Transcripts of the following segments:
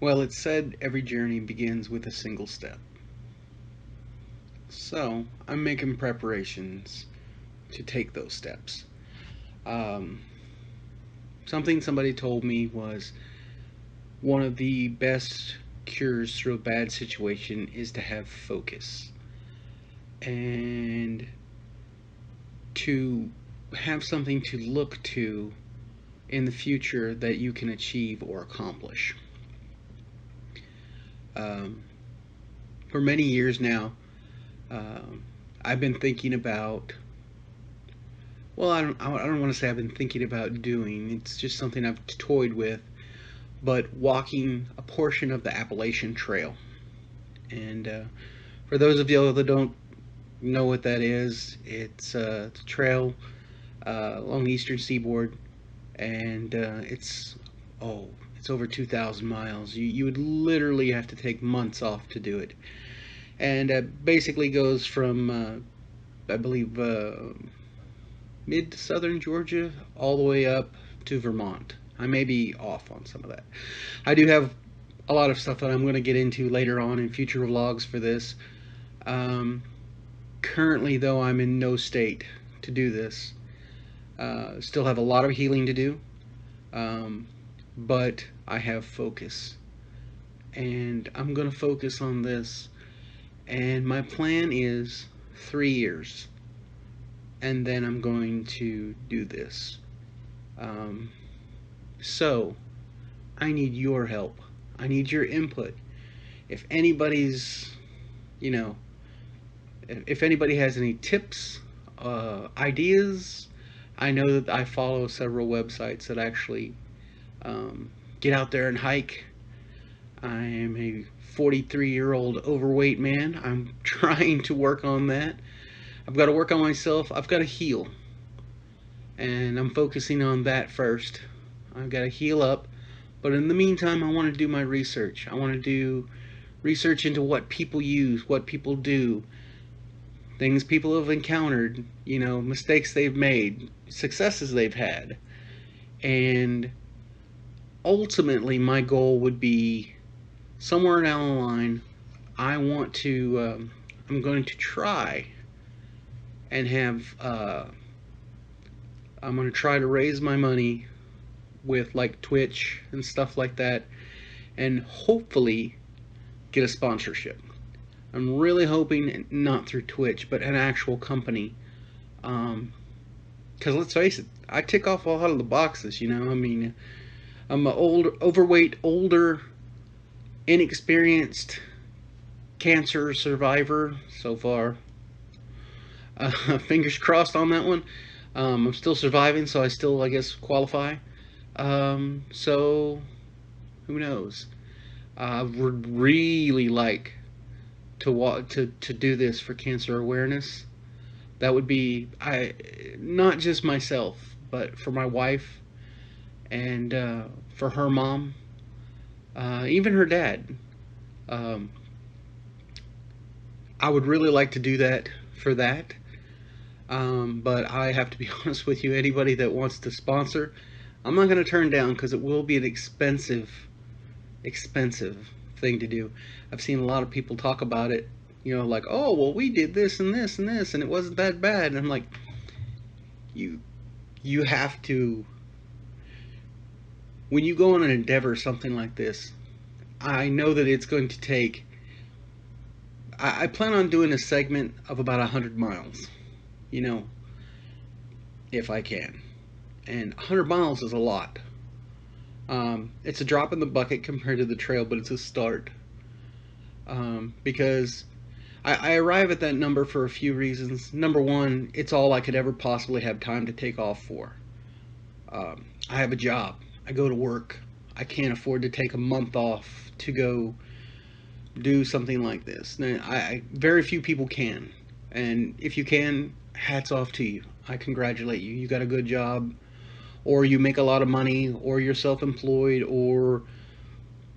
Well, it's said every journey begins with a single step. So, I'm making preparations to take those steps. Um, Something somebody told me was one of the best cures through a bad situation is to have focus and to have something to look to in the future that you can achieve or accomplish. Um, for many years now, um, I've been thinking about. Well, I don't want to say I've been thinking about doing. It's just something I've toyed with. But walking a portion of the Appalachian Trail. And for those of you that don't know what that is, it's a trail along the eastern seaboard, and oh, it's over 2,000 miles. You would literally have to take months off to do it, and basically goes from I believe mid southern Georgia all the way up to Vermont. I may be off on some of that. I do have a lot of stuff that I'm going to get into later on in future vlogs for this. Um, Currently, though, I'm in no state to do this. Still have a lot of healing to do, um, but I have focus. And I'm going to focus on this. And my plan is 3 years. And then I'm going to do this. Um, so, I need your help. I need your input. If anybody's, you know, if anybody has any tips, ideas, I know that I follow several websites that actually um, get out there and hike. I am a 43-year-old overweight man. I'm trying to work on that. I've got to work on myself. I've got to heal. And I'm focusing on that first. I've got to heal up. But in the meantime, I want to do my research. I want to do research into what people use, what people do, things people have encountered, mistakes they've made, successes they've had. And ultimately, my goal would be somewhere down the line, I'm going to try and I'm going to try to raise my money with like Twitch and stuff like that, and hopefully get a sponsorship. I'm really hoping not through Twitch, but an actual company. Because let's face it, I tick off a lot of the boxes. I mean, I'm an overweight, older, inexperienced cancer survivor so far. Fingers crossed on that one. I'm still surviving, so I still, I guess, qualify. So who knows? I would really like to do this for cancer awareness. That would be not just myself, but for my wife and for her mom, even her dad. Um, I would really like to do that for that. But I have to be honest with you, anybody that wants to sponsor, I'm not going to turn down because it will be an expensive thing to do. I've seen a lot of people talk about it, like, oh, well, we did this and this and this, and it wasn't that bad. And I'm like, you, you have to, when you go on an endeavor, something like this, I know that it's going to take, I plan on doing a segment of about 100 miles, you know, if I can. And 100 miles is a lot. It's a drop in the bucket compared to the trail, but it's a start. Because I arrive at that number for a few reasons. Number one, it's all I could ever possibly have time to take off for. I have a job. I go to work. I can't afford to take a month off to go do something like this. Now, very few people can. And if you can, hats off to you. I congratulate you. You got a good job, or you make a lot of money, or you're self-employed, or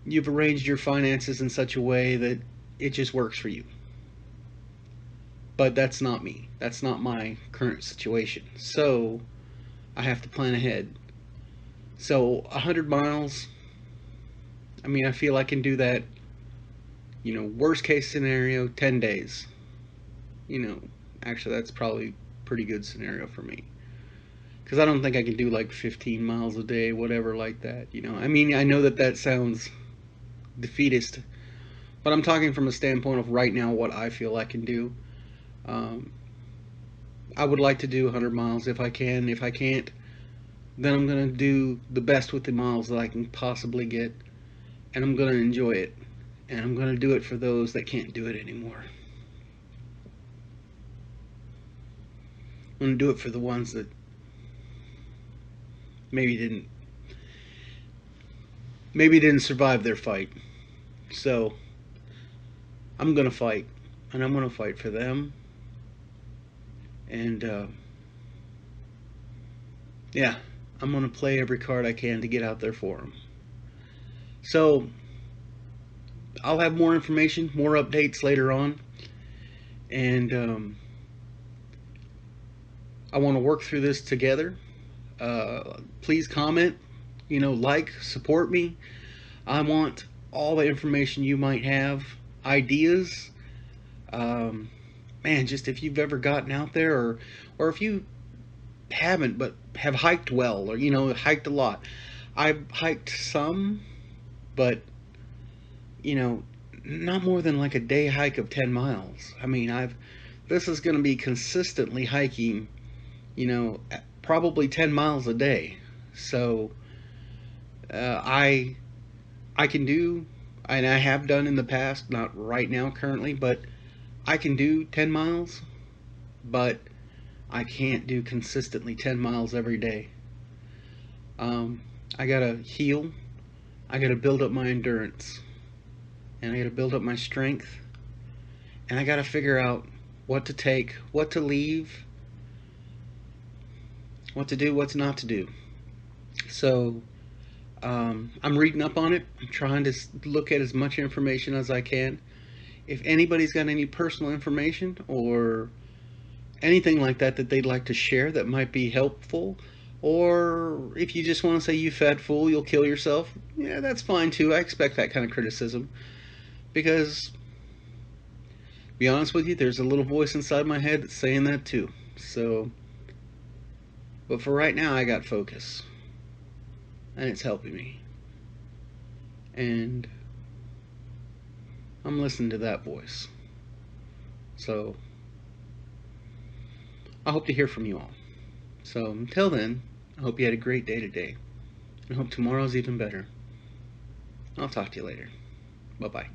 you've arranged your finances in such a way that it just works for you. But that's not me. That's not my current situation. So I have to plan ahead. So 100 miles, I mean, I feel I can do that, worst case scenario, 10 days. You know, actually, that's probably a pretty good scenario for me. Because I don't think I can do like 15 miles a day, whatever, like that. I mean, I know that that sounds defeatist, but I'm talking from a standpoint of right now what I feel I can do. Um, I would like to do 100 miles if I can. If I can't, then I'm going to do the best with the miles that I can possibly get, and I'm going to enjoy it. And I'm going to do it for those that can't do it anymore. I'm going to do it for the ones that maybe didn't survive their fight. So I'm going to fight, and I'm going to fight for them. And yeah, I'm going to play every card I can to get out there for them. So I'll have more information, more updates later on. And I want to work through this together. Please comment, like, support me. I want all the information you might have, ideas. Man, just if you've ever gotten out there, or if you haven't but have hiked well, or hiked a lot. I've hiked some, but not more than like a day hike of 10 miles. I mean, this is going to be consistently hiking, probably 10 miles a day. So I can do, and I have done in the past, not right now currently, but I can do 10 miles, but I can't do consistently 10 miles every day. I gotta heal, I gotta build up my endurance, and I gotta build up my strength, and I gotta figure out what to take, what to leave, what to do, what's not to do. So I'm reading up on it. I'm trying to look at as much information as I can. If anybody's got any personal information or anything like that that they'd like to share that might be helpful, or if you just want to say, "You fat fool, you'll kill yourself," yeah, that's fine too. I expect that kind of criticism because, to be honest with you, there's a little voice inside my head that's saying that too. So, but for right now, I got focus, and it's helping me, and I'm listening to that voice. So I hope to hear from you all. So until then, I hope you had a great day today. I hope tomorrow's even better. I'll talk to you later. Bye-bye.